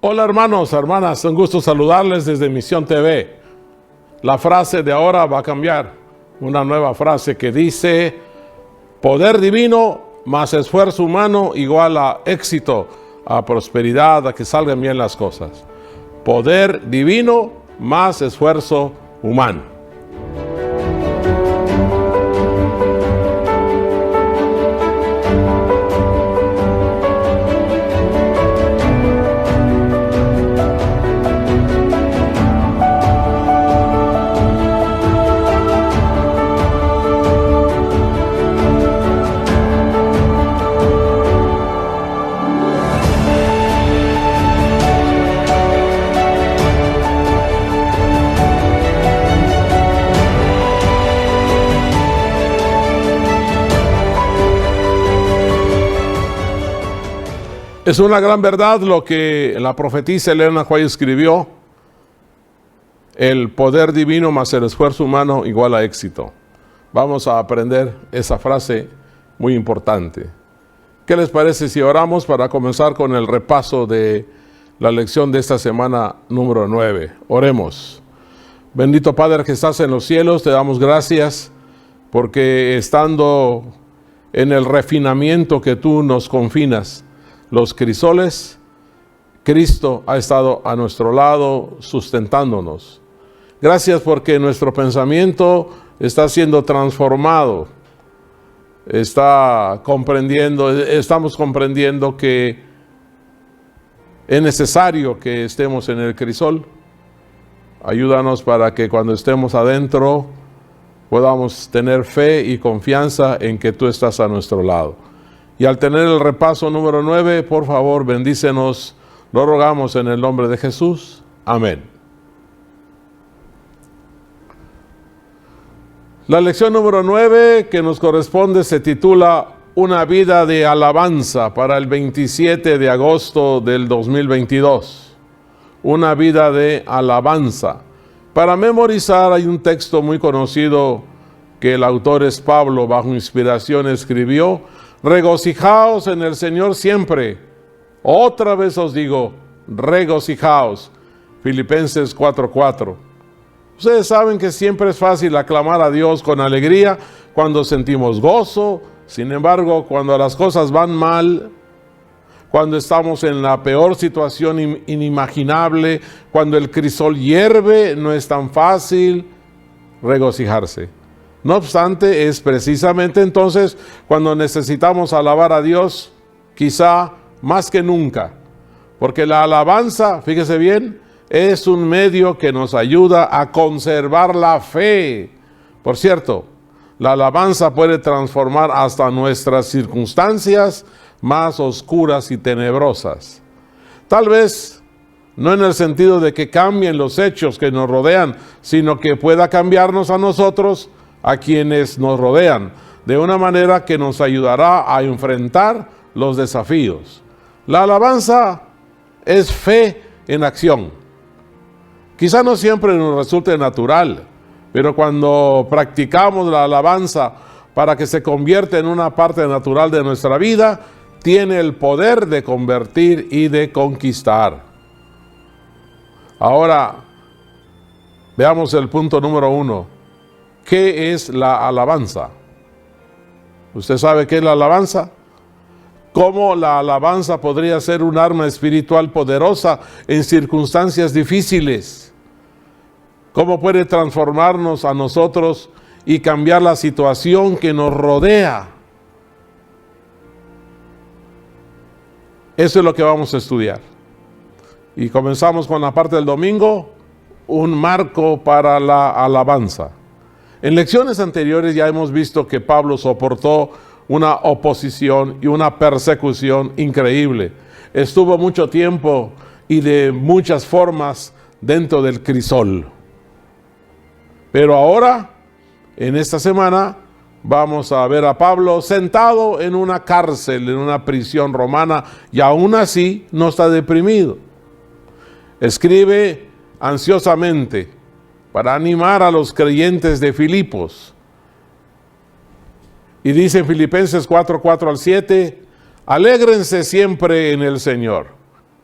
Hola hermanos, hermanas, un gusto saludarles desde Misión TV. La frase de ahora va a cambiar. Una nueva frase que dice: poder divino más esfuerzo humano igual a éxito, a prosperidad, a que salgan bien las cosas. Poder divino más esfuerzo humano. Es una gran verdad lo que la profetisa Elena White escribió: el poder divino más el esfuerzo humano igual a éxito. Vamos a aprender esa frase muy importante. ¿Qué les parece si oramos para comenzar con el repaso de la lección de esta semana número 9? Oremos. Bendito Padre que estás en los cielos, te damos gracias porque estando en el refinamiento que tú nos confinas, los crisoles, Cristo ha estado a nuestro lado sustentándonos. Gracias porque nuestro pensamiento está siendo transformado. Estamos comprendiendo que es necesario que estemos en el crisol. Ayúdanos para que cuando estemos adentro podamos tener fe y confianza en que tú estás a nuestro lado. Y al tener el repaso número 9, por favor, bendícenos, lo rogamos en el nombre de Jesús. Amén. La lección número 9 que nos corresponde se titula Una vida de alabanza para el 27 de agosto del 2022. Una vida de alabanza. Para memorizar hay un texto muy conocido que el autor es Pablo, bajo inspiración escribió: regocijaos en el Señor siempre. Otra vez os digo, regocijaos. Filipenses 4:4. Ustedes saben que siempre es fácil aclamar a Dios con alegría cuando sentimos gozo. Sin embargo, cuando las cosas van mal, cuando estamos en la peor situación inimaginable, cuando el crisol hierve, no es tan fácil regocijarse. No obstante, es precisamente entonces cuando necesitamos alabar a Dios, quizá más que nunca, porque la alabanza, fíjese bien, es un medio que nos ayuda a conservar la fe. Por cierto, la alabanza puede transformar hasta nuestras circunstancias más oscuras y tenebrosas. Tal vez no en el sentido de que cambien los hechos que nos rodean, sino que pueda cambiarnos a nosotros, a quienes nos rodean, de una manera que nos ayudará a enfrentar los desafíos. La alabanza es fe en acción. Quizá no siempre nos resulte natural, pero cuando practicamos la alabanza para que se convierta en una parte natural de nuestra vida, tiene el poder de convertir y de conquistar. Ahora, veamos el punto número 1. ¿Qué es la alabanza? ¿Usted sabe qué es la alabanza? ¿Cómo la alabanza podría ser un arma espiritual poderosa en circunstancias difíciles? ¿Cómo puede transformarnos a nosotros y cambiar la situación que nos rodea? Eso es lo que vamos a estudiar. Y comenzamos con la parte del domingo, un marco para la alabanza. En lecciones anteriores ya hemos visto que Pablo soportó una oposición y una persecución increíble. Estuvo mucho tiempo y de muchas formas dentro del crisol. Pero ahora, en esta semana, vamos a ver a Pablo sentado en una cárcel, en una prisión romana, y aún así no está deprimido. Escribe ansiosamente para animar a los creyentes de Filipos. Y dice en Filipenses 4:4-7, alégrense siempre en el Señor.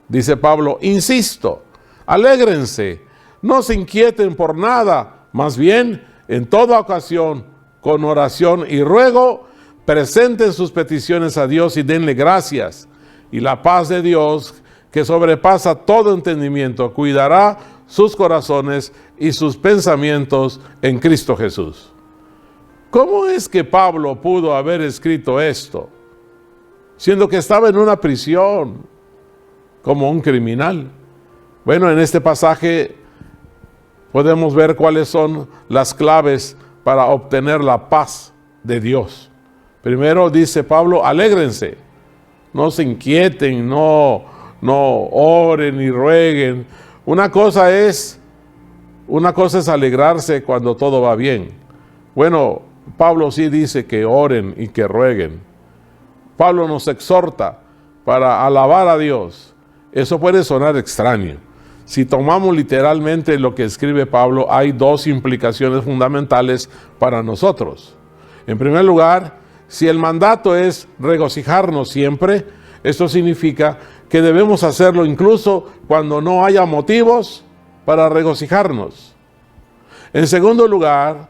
Dice Pablo, insisto, alégrense, no se inquieten por nada, más bien, en toda ocasión, con oración y ruego, presenten sus peticiones a Dios y denle gracias. Y la paz de Dios, que sobrepasa todo entendimiento, cuidará sus corazones y sus pensamientos en Cristo Jesús. ¿Cómo es que Pablo pudo haber escrito esto, siendo que estaba en una prisión como un criminal? Bueno, en este pasaje podemos ver cuáles son las claves para obtener la paz de Dios. Primero dice Pablo, alégrense, no se inquieten, no oren y rueguen. Una cosa es alegrarse cuando todo va bien. Bueno, Pablo sí dice que oren y que rueguen. Pablo nos exhorta para alabar a Dios. Eso puede sonar extraño. Si tomamos literalmente lo que escribe Pablo, hay dos implicaciones fundamentales para nosotros. En primer lugar, si el mandato es regocijarnos siempre, esto significa que debemos hacerlo incluso cuando no haya motivos para regocijarnos. En segundo lugar,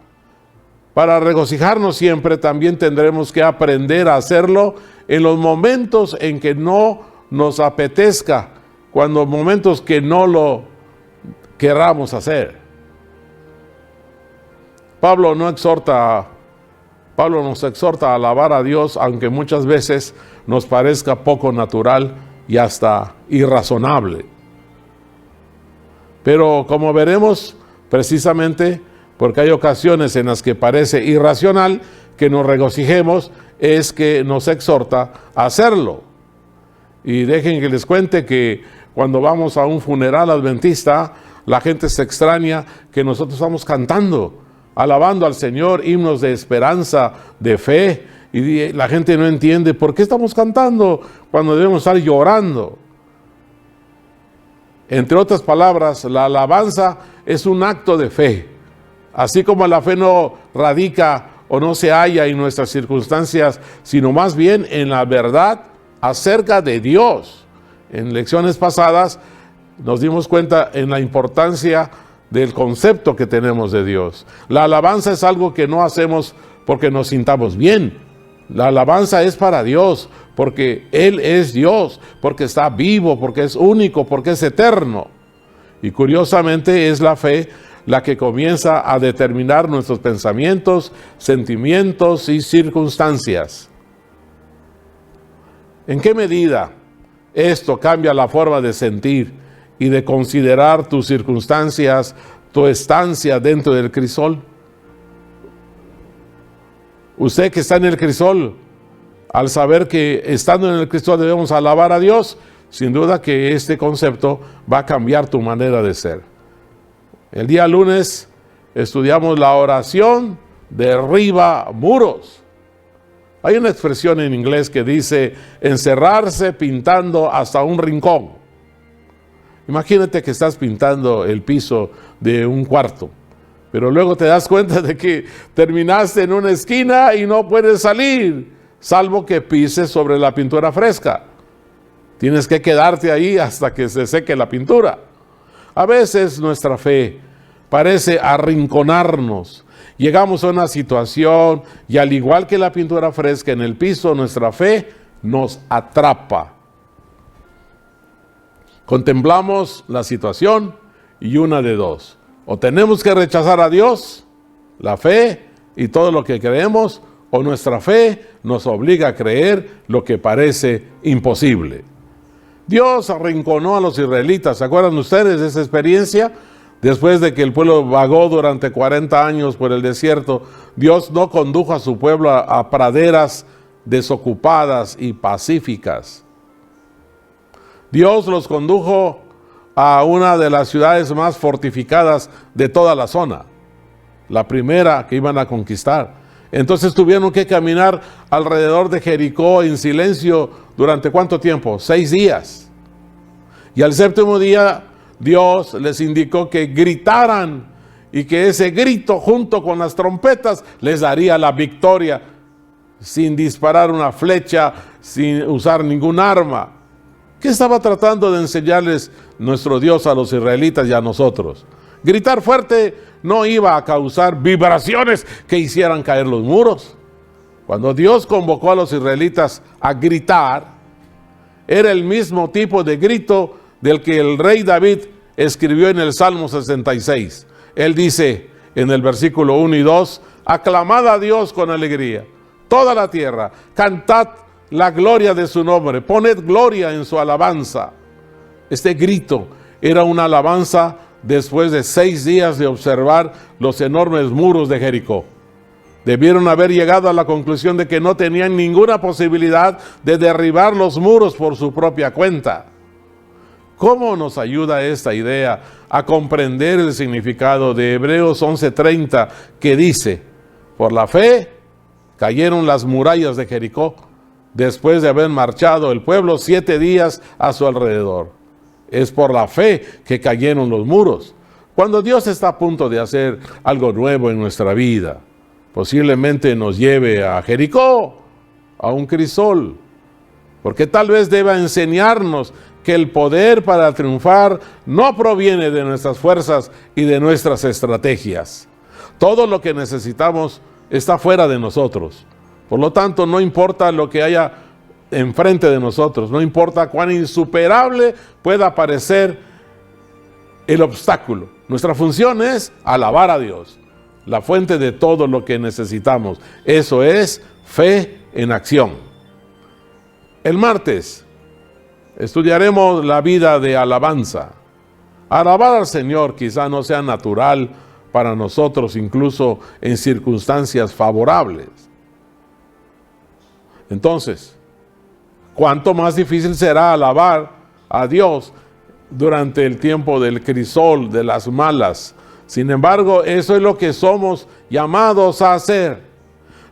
para regocijarnos siempre también tendremos que aprender a hacerlo en los momentos en que no nos apetezca, cuando momentos que no lo queramos hacer. Pablo nos exhorta a alabar a Dios, aunque muchas veces nos parezca poco natural y hasta irrazonable. Pero como veremos, precisamente porque hay ocasiones en las que parece irracional que nos regocijemos, es que nos exhorta a hacerlo. Y dejen que les cuente que cuando vamos a un funeral adventista, la gente se extraña que nosotros estamos cantando, alabando al Señor, himnos de esperanza, de fe, y la gente no entiende por qué estamos cantando cuando debemos estar llorando. Entre otras palabras, la alabanza es un acto de fe. Así como la fe no radica o no se halla en nuestras circunstancias, sino más bien en la verdad acerca de Dios. En lecciones pasadas nos dimos cuenta en la importancia del concepto que tenemos de Dios. La alabanza es algo que no hacemos porque nos sintamos bien. La alabanza es para Dios, porque Él es Dios, porque está vivo, porque es único, porque es eterno. Y curiosamente es la fe la que comienza a determinar nuestros pensamientos, sentimientos y circunstancias. ¿En qué medida esto cambia la forma de sentir y de considerar tus circunstancias, tu estancia dentro del crisol? Usted que está en el crisol, al saber que estando en el crisol debemos alabar a Dios, sin duda que este concepto va a cambiar tu manera de ser. El día lunes estudiamos la oración derriba muros. Hay una expresión en inglés que dice encerrarse pintando hasta un rincón. Imagínate que estás pintando el piso de un cuarto, pero luego te das cuenta de que terminaste en una esquina y no puedes salir, salvo que pises sobre la pintura fresca. Tienes que quedarte ahí hasta que se seque la pintura. A veces nuestra fe parece arrinconarnos. Llegamos a una situación y al igual que la pintura fresca en el piso, nuestra fe nos atrapa. Contemplamos la situación y una de dos. O tenemos que rechazar a Dios, la fe y todo lo que creemos, o nuestra fe nos obliga a creer lo que parece imposible. Dios arrinconó a los israelitas. ¿Se acuerdan ustedes de esa experiencia? Después de que el pueblo vagó durante 40 años por el desierto, Dios no condujo a su pueblo a praderas desocupadas y pacíficas. Dios los condujo a una de las ciudades más fortificadas de toda la zona, la primera que iban a conquistar. Entonces tuvieron que caminar alrededor de Jericó en silencio durante ¿cuánto tiempo? 6 días. Y al séptimo día Dios les indicó que gritaran y que ese grito junto con las trompetas les daría la victoria sin disparar una flecha, sin usar ningún arma. ¿Qué estaba tratando de enseñarles nuestro Dios a los israelitas y a nosotros? Gritar fuerte no iba a causar vibraciones que hicieran caer los muros. Cuando Dios convocó a los israelitas a gritar, era el mismo tipo de grito del que el rey David escribió en el Salmo 66. Él dice en el versículo 1 y 2, aclamad a Dios con alegría, toda la tierra, cantad la gloria de su nombre, poned gloria en su alabanza. Este grito era una alabanza después de 6 días de observar los enormes muros de Jericó. Debieron haber llegado a la conclusión de que no tenían ninguna posibilidad de derribar los muros por su propia cuenta. ¿Cómo nos ayuda esta idea a comprender el significado de Hebreos 11:30 que dice, por la fe cayeron las murallas de Jericó después de haber marchado el pueblo 7 días a su alrededor? Es por la fe que cayeron los muros. Cuando Dios está a punto de hacer algo nuevo en nuestra vida, posiblemente nos lleve a Jericó, a un crisol, porque tal vez deba enseñarnos que el poder para triunfar no proviene de nuestras fuerzas y de nuestras estrategias. Todo lo que necesitamos está fuera de nosotros. Por lo tanto, no importa lo que haya enfrente de nosotros, no importa cuán insuperable pueda parecer el obstáculo. Nuestra función es alabar a Dios, la fuente de todo lo que necesitamos. Eso es fe en acción. El martes estudiaremos la vida de alabanza. Alabar al Señor quizá no sea natural para nosotros, incluso en circunstancias favorables. Entonces, ¿cuánto más difícil será alabar a Dios durante el tiempo del crisol, de las malas? Sin embargo, eso es lo que somos llamados a hacer,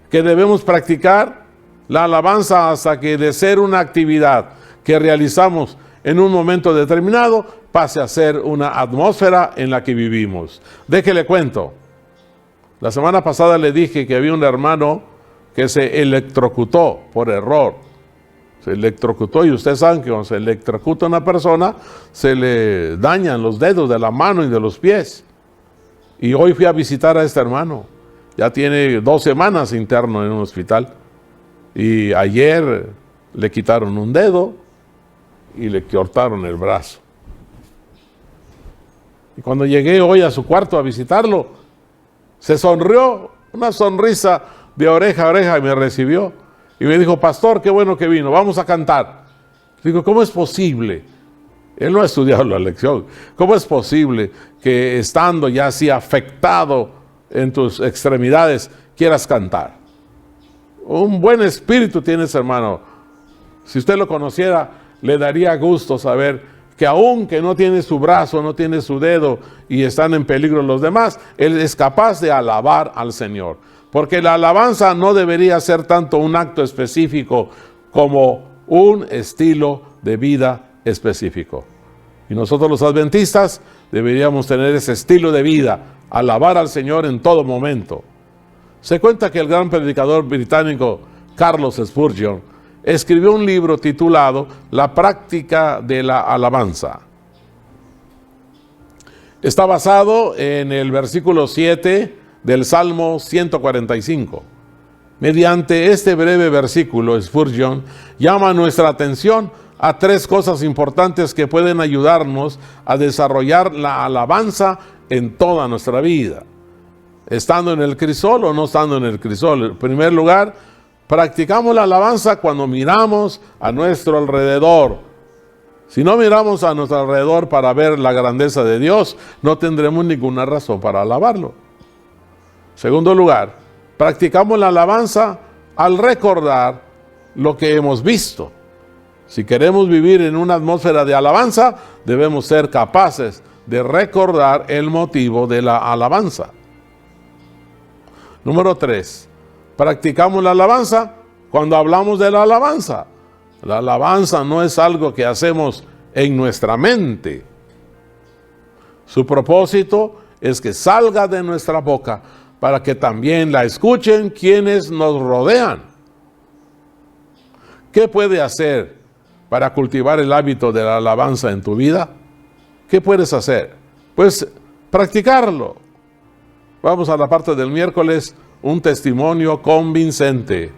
que debemos practicar la alabanza hasta que de ser una actividad que realizamos en un momento determinado, pase a ser una atmósfera en la que vivimos. Déjele cuento. La semana pasada le dije que había un hermano que se electrocutó por error. Se electrocutó, y ustedes saben que cuando se electrocuta una persona, se le dañan los dedos de la mano y de los pies. Y hoy fui a visitar a este hermano. Ya tiene 2 semanas interno en un hospital. Y ayer le quitaron un dedo y le cortaron el brazo. Y cuando llegué hoy a su cuarto a visitarlo, se sonrió, una sonrisa de oreja a oreja, y me recibió. Y me dijo, pastor, qué bueno que vino, vamos a cantar. Digo, ¿cómo es posible? Él no ha estudiado la lección. ¿Cómo es posible que estando ya así afectado en tus extremidades, quieras cantar? Un buen espíritu tienes, hermano. Si usted lo conociera, le daría gusto saber que aunque no tiene su brazo, no tiene su dedo y están en peligro los demás, él es capaz de alabar al Señor. Porque la alabanza no debería ser tanto un acto específico como un estilo de vida específico. Y nosotros los adventistas deberíamos tener ese estilo de vida, alabar al Señor en todo momento. Se cuenta que el gran predicador británico Charles Spurgeon escribió un libro titulado La práctica de la alabanza. Está basado en el versículo 7 del Salmo 145. Mediante este breve versículo, Spurgeon llama nuestra atención a 3 cosas importantes que pueden ayudarnos a desarrollar la alabanza en toda nuestra vida, estando en el crisol o no estando en el crisol. En primer lugar, practicamos la alabanza cuando miramos a nuestro alrededor. Si no miramos a nuestro alrededor para ver la grandeza de Dios, no tendremos ninguna razón para alabarlo. Segundo lugar, practicamos la alabanza al recordar lo que hemos visto. Si queremos vivir en una atmósfera de alabanza, debemos ser capaces de recordar el motivo de la alabanza. Número 3, practicamos la alabanza cuando hablamos de la alabanza. La alabanza no es algo que hacemos en nuestra mente. Su propósito es que salga de nuestra boca para que también la escuchen quienes nos rodean. ¿Qué puede hacer para cultivar el hábito de la alabanza en tu vida? ¿Qué puedes hacer? Pues practicarlo. Vamos a la parte del miércoles, un testimonio convincente.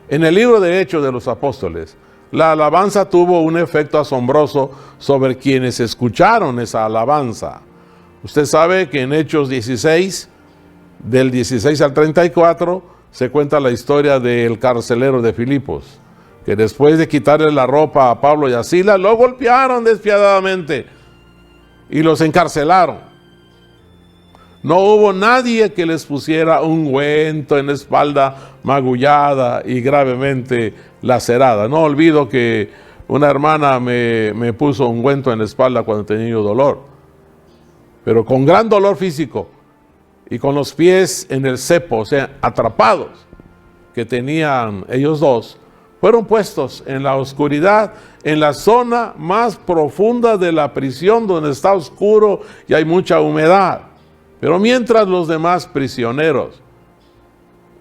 En el libro de Hechos de los Apóstoles, la alabanza tuvo un efecto asombroso sobre quienes escucharon esa alabanza. Usted sabe que en Hechos 16, del 16 al 34, se cuenta la historia del carcelero de Filipos, que después de quitarle la ropa a Pablo y a Silas, lo golpearon despiadadamente y los encarcelaron. No hubo nadie que les pusiera un ungüento en la espalda magullada y gravemente lacerada. No olvido que una hermana me puso ungüento en la espalda cuando tenía dolor, pero con gran dolor físico y con los pies en el cepo, o sea, atrapados, que tenían ellos dos, fueron puestos en la oscuridad, en la zona más profunda de la prisión, donde está oscuro y hay mucha humedad. Pero mientras los demás prisioneros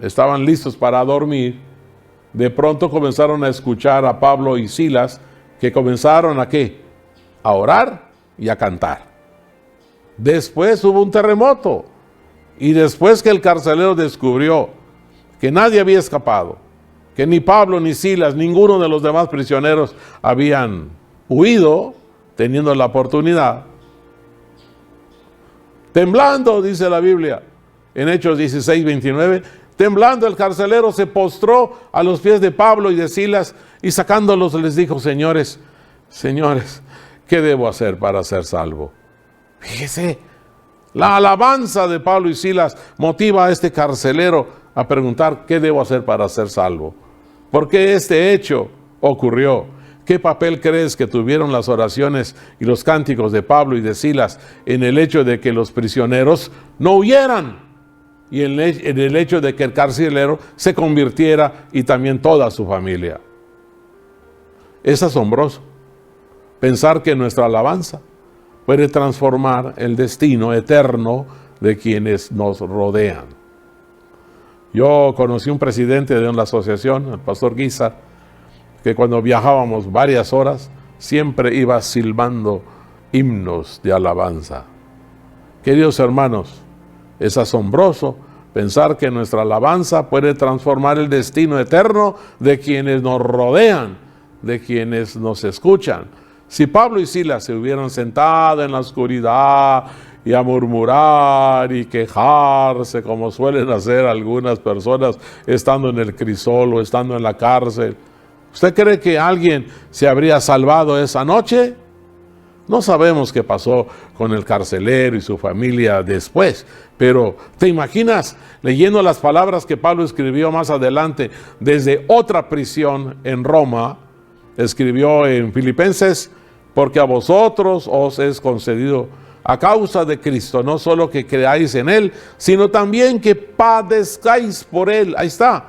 estaban listos para dormir, de pronto comenzaron a escuchar a Pablo y Silas, que comenzaron ¿a qué? A orar y a cantar. Después hubo un terremoto, y después que el carcelero descubrió que nadie había escapado, que ni Pablo ni Silas, ninguno de los demás prisioneros habían huido, teniendo la oportunidad, temblando, dice la Biblia, en Hechos 16, 29, temblando el carcelero se postró a los pies de Pablo y de Silas, y sacándolos les dijo: señores, ¿qué debo hacer para ser salvo? Fíjese, la alabanza de Pablo y Silas motiva a este carcelero a preguntar: ¿qué debo hacer para ser salvo? ¿Por qué este hecho ocurrió? ¿Qué papel crees que tuvieron las oraciones y los cánticos de Pablo y de Silas en el hecho de que los prisioneros no huyeran? Y en el hecho de que el carcelero se convirtiera y también toda su familia. Es asombroso pensar que nuestra alabanza puede transformar el destino eterno de quienes nos rodean. Yo conocí un presidente de una asociación, el pastor Guizar, que cuando viajábamos varias horas, siempre iba silbando himnos de alabanza. Queridos hermanos, es asombroso pensar que nuestra alabanza puede transformar el destino eterno de quienes nos rodean, de quienes nos escuchan. Si Pablo y Silas se hubieran sentado en la oscuridad y a murmurar y quejarse, como suelen hacer algunas personas estando en el crisol o estando en la cárcel, ¿usted cree que alguien se habría salvado esa noche? No sabemos qué pasó con el carcelero y su familia después, pero ¿te imaginas leyendo las palabras que Pablo escribió más adelante desde otra prisión en Roma? Escribió en Filipenses: porque a vosotros os es concedido a causa de Cristo, no solo que creáis en Él, sino también que padezcáis por Él. Ahí está.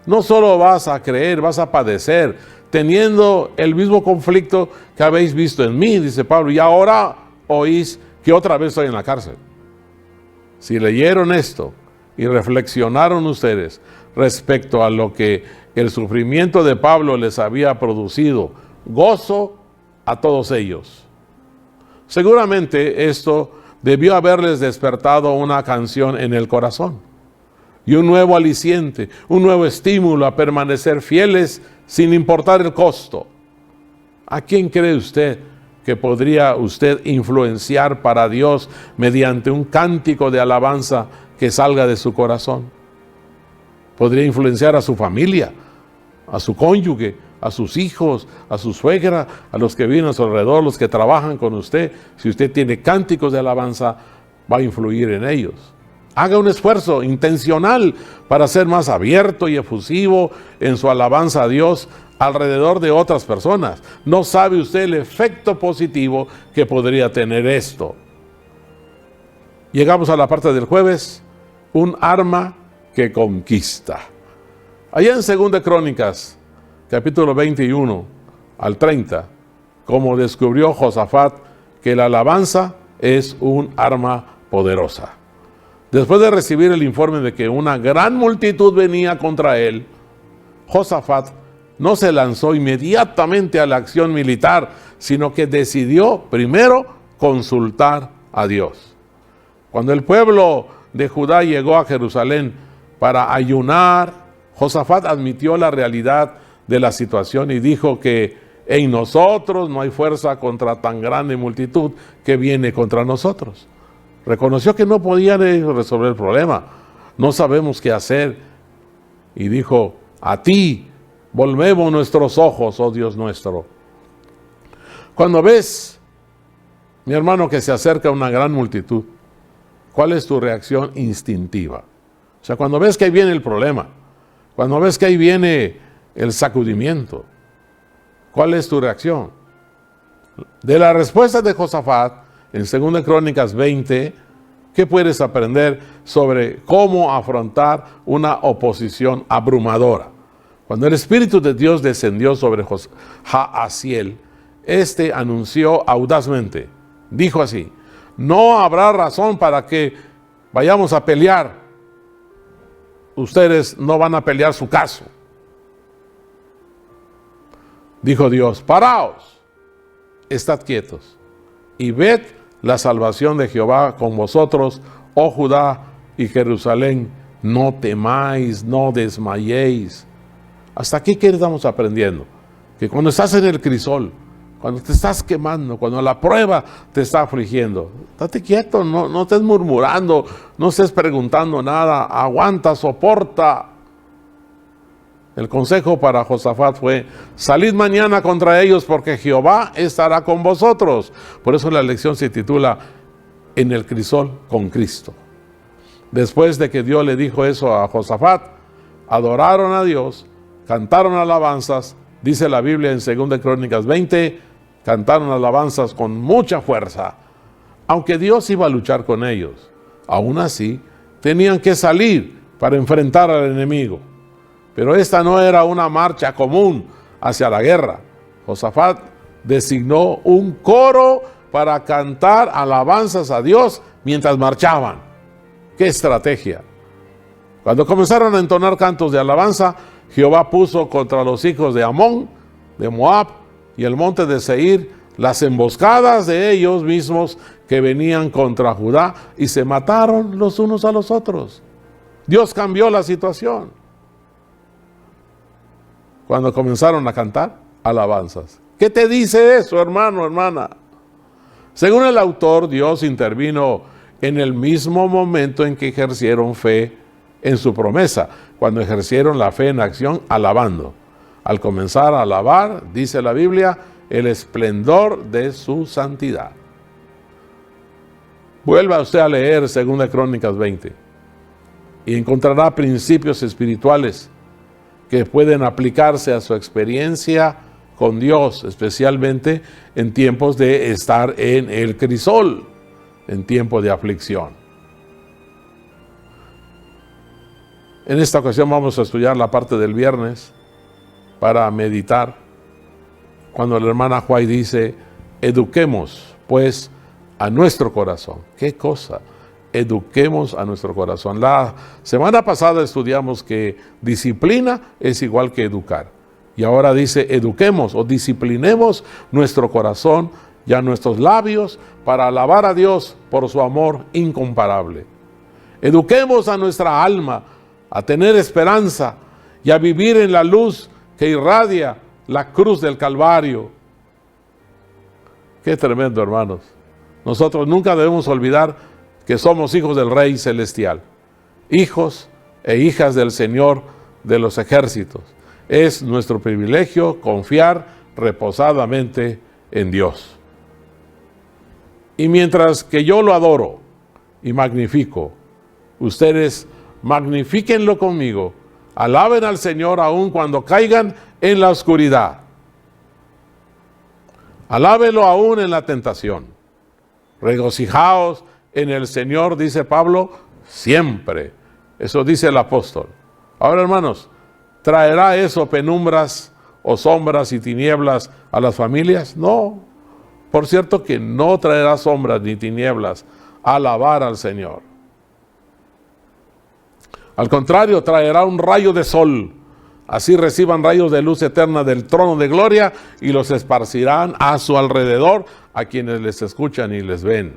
No solo vas a creer, vas a padecer, teniendo el mismo conflicto que habéis visto en mí, dice Pablo, y ahora oís que otra vez estoy en la cárcel. Si leyeron esto y reflexionaron ustedes respecto a lo que el sufrimiento de Pablo les había producido, gozo a todos ellos. Seguramente esto debió haberles despertado una canción en el corazón y un nuevo aliciente, un nuevo estímulo a permanecer fieles sin importar el costo. ¿A quién cree usted que podría usted influenciar para Dios mediante un cántico de alabanza que salga de su corazón? Podría influenciar a su familia, a su cónyuge, a sus hijos, a su suegra, a los que viven a su alrededor, los que trabajan con usted. Si usted tiene cánticos de alabanza, va a influir en ellos. Haga un esfuerzo intencional para ser más abierto y efusivo en su alabanza a Dios alrededor de otras personas. No sabe usted el efecto positivo que podría tener esto. Llegamos a la parte del jueves, un arma que conquista. Allá en 2 Crónicas, capítulo 21 al 30, como descubrió Josafat que la alabanza es un arma poderosa. Después de recibir el informe de que una gran multitud venía contra él, Josafat no se lanzó inmediatamente a la acción militar, sino que decidió primero consultar a Dios. Cuando el pueblo de Judá llegó a Jerusalén para ayunar, Josafat admitió la realidad de la situación y dijo que en nosotros no hay fuerza contra tan grande multitud que viene contra nosotros. Reconoció que no podían resolver el problema. No sabemos qué hacer. Y dijo, a ti volvemos nuestros ojos, oh Dios nuestro. Cuando ves, mi hermano, que se acerca una gran multitud, ¿cuál es tu reacción instintiva? O sea, cuando ves que ahí viene el problema, cuando ves que ahí viene el sacudimiento, ¿cuál es tu reacción? De la respuesta de Josafat, en 2 Crónicas 20, ¿qué puedes aprender sobre cómo afrontar una oposición abrumadora? Cuando el Espíritu de Dios descendió sobre Jaasiel, este anunció audazmente, dijo así, no habrá razón para que vayamos a pelear. Ustedes no van a pelear su caso. Dijo Dios, paraos, estad quietos y ved la salvación de Jehová con vosotros, oh Judá y Jerusalén, no temáis, no desmayéis. Hasta aquí, ¿qué estamos aprendiendo? Que cuando estás en el crisol, cuando te estás quemando, cuando la prueba te está afligiendo, estate quieto, no estés murmurando, no estés preguntando nada, aguanta, soporta. El consejo para Josafat fue, salid mañana contra ellos porque Jehová estará con vosotros. Por eso la lección se titula, En el crisol con Cristo. Después de que Dios le dijo eso a Josafat, adoraron a Dios, cantaron alabanzas, dice la Biblia en 2 Crónicas 20, cantaron alabanzas con mucha fuerza. Aunque Dios iba a luchar con ellos, aún así tenían que salir para enfrentar al enemigo. Pero esta no era una marcha común hacia la guerra. Josafat designó un coro para cantar alabanzas a Dios mientras marchaban. ¡Qué estrategia! Cuando comenzaron a entonar cantos de alabanza, Jehová puso contra los hijos de Amón, de Moab y el monte de Seir las emboscadas de ellos mismos que venían contra Judá y se mataron los unos a los otros. Dios cambió la situación cuando comenzaron a cantar alabanzas. ¿Qué te dice eso, hermano, hermana? Según el autor, Dios intervino en el mismo momento en que ejercieron fe en su promesa, cuando ejercieron la fe en acción alabando. Al comenzar a alabar, dice la Biblia, el esplendor de su santidad. Vuelva usted a leer 2 Crónicas 20 y encontrará principios espirituales que pueden aplicarse a su experiencia con Dios, especialmente en tiempos de estar en el crisol, en tiempo de aflicción. En esta ocasión vamos a estudiar la parte del viernes para meditar. Cuando la hermana Juay dice, eduquemos pues a nuestro corazón. ¿Qué cosa? Eduquemos a nuestro corazón. La semana pasada estudiamos que disciplina es igual que educar. Y ahora dice, eduquemos o disciplinemos nuestro corazón y a nuestros labios para alabar a Dios por su amor incomparable. Eduquemos a nuestra alma a tener esperanza y a vivir en la luz que irradia la cruz del Calvario. Qué tremendo, hermanos. Nosotros nunca debemos olvidar que somos hijos del Rey Celestial, hijos e hijas del Señor de los ejércitos. Es nuestro privilegio confiar reposadamente en Dios. Y mientras que yo lo adoro y magnifico, ustedes magnifíquenlo conmigo. Alaben al Señor aun cuando caigan en la oscuridad. Alábenlo aún en la tentación. Regocijaos en el Señor, dice Pablo, siempre. Eso dice el apóstol. Ahora, hermanos, ¿traerá eso penumbras o sombras y tinieblas a las familias? No. Por cierto que no traerá sombras ni tinieblas alabar al Señor. Al contrario, traerá un rayo de sol Así reciban rayos de luz eterna del trono de gloria y los esparcirán a su alrededor a quienes les escuchan y les ven.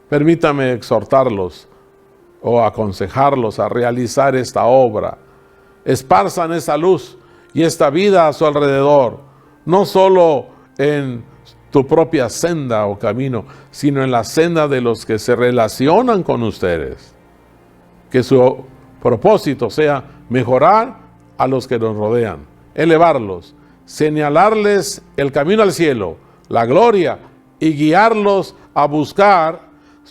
Permítame exhortarlos o aconsejarlos a realizar esta obra. Esparzan esa luz y esta vida a su alrededor, no solo en tu propia senda o camino, sino en la senda de los que se relacionan con ustedes. Que su propósito sea mejorar a los que nos rodean, elevarlos, señalarles el camino al cielo, la gloria, y guiarlos a buscar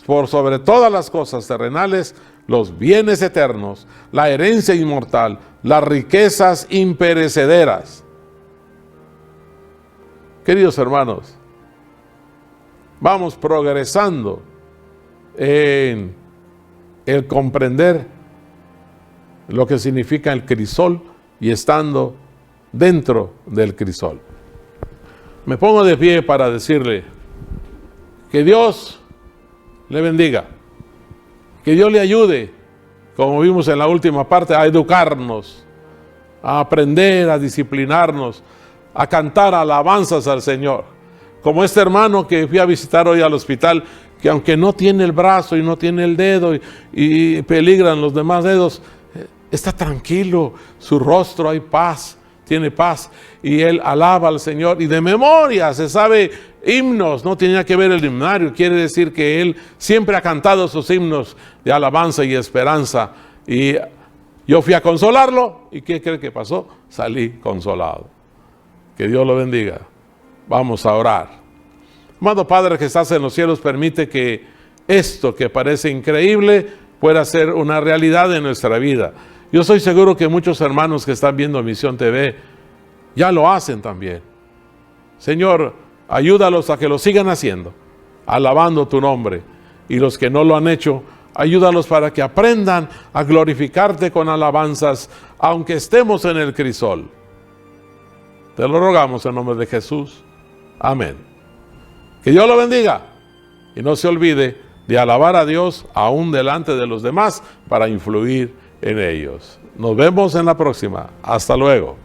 por sobre todas las cosas terrenales los bienes eternos, la herencia inmortal, las riquezas imperecederas. Queridos hermanos, vamos progresando en el comprender lo que significa el crisol y estando dentro del crisol. Me pongo de pie para decirle que Dios le bendiga, que Dios le ayude, como vimos en la última parte, a educarnos, a aprender, a disciplinarnos, a cantar alabanzas al Señor. Como este hermano que fui a visitar hoy al hospital, que aunque no tiene el brazo y no tiene el dedo y peligran los demás dedos, está tranquilo, su rostro hay paz, tiene paz, y él alaba al Señor, y de memoria se sabe himnos, no tenía que ver el himnario, quiere decir que él siempre ha cantado sus himnos de alabanza y esperanza, y yo fui a consolarlo, y ¿qué cree que pasó? Salí consolado. Que Dios lo bendiga. Vamos a orar. Amado Padre que estás en los cielos, permite que esto que parece increíble pueda ser una realidad en nuestra vida. Yo estoy seguro que muchos hermanos que están viendo Misión TV ya lo hacen también. Señor, ayúdalos a que lo sigan haciendo, alabando tu nombre. Y los que no lo han hecho, ayúdalos para que aprendan a glorificarte con alabanzas, aunque estemos en el crisol. Te lo rogamos en nombre de Jesús. Amén. Que Dios lo bendiga. Y no se olvide de alabar a Dios aún delante de los demás para influir en ellos. Nos vemos en la próxima. Hasta luego.